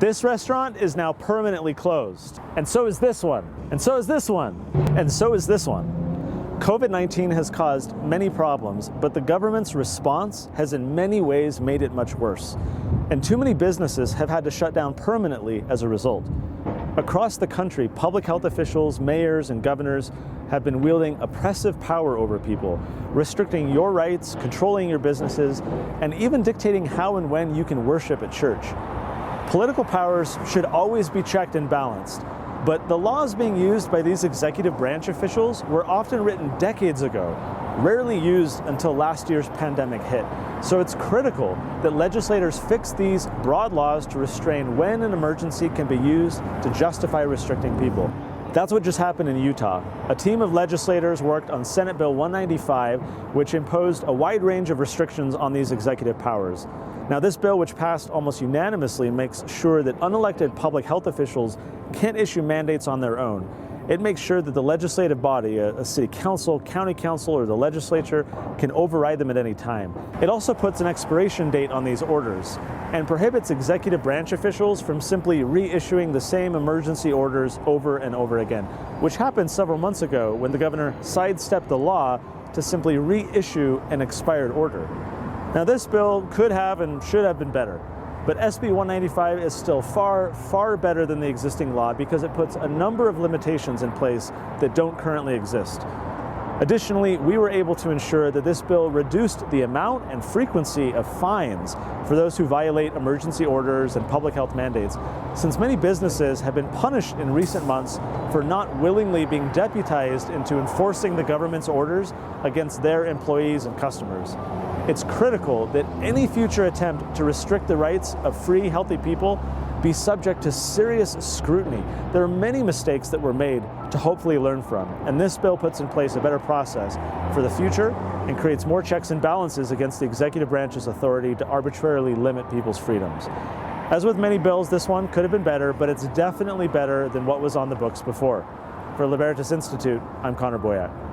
This restaurant is now permanently closed. And so is this one. And so is this one. And so is this one. COVID-19 has caused many problems, but the government's response has in many ways made it much worse. And too many businesses have had to shut down permanently as a result. Across the country, public health officials, mayors, and governors have been wielding oppressive power over people, restricting your rights, controlling your businesses, and even dictating how and when you can worship at church. Political powers should always be checked and balanced, but the laws being used by these executive branch officials were often written decades ago, rarely used until last year's pandemic hit. So it's critical that legislators fix these broad laws to restrain when an emergency can be used to justify restricting people. That's what just happened in Utah. A team of legislators worked on Senate Bill 195, which imposed a wide range of restrictions on these executive powers. Now, this bill, which passed almost unanimously, makes sure that unelected public health officials can't issue mandates on their own. It makes sure that the legislative body, a city council, county council, or the legislature, can override them at any time. It also puts an expiration date on these orders and prohibits executive branch officials from simply reissuing the same emergency orders over and over again, which happened several months ago when the governor sidestepped the law to simply reissue an expired order. Now, this bill could have and should have been better, but SB 195 is still far, far better than the existing law because it puts a number of limitations in place that don't currently exist. Additionally, we were able to ensure that this bill reduced the amount and frequency of fines for those who violate emergency orders and public health mandates, since many businesses have been punished in recent months for not willingly being deputized into enforcing the government's orders against their employees and customers. It's critical that any future attempt to restrict the rights of free, healthy people be subject to serious scrutiny. There are many mistakes that were made to hopefully learn from, and this bill puts in place a better process for the future and creates more checks and balances against the executive branch's authority to arbitrarily limit people's freedoms. As with many bills, this one could have been better, but it's definitely better than what was on the books before. For Libertas Institute, I'm Connor Boyack.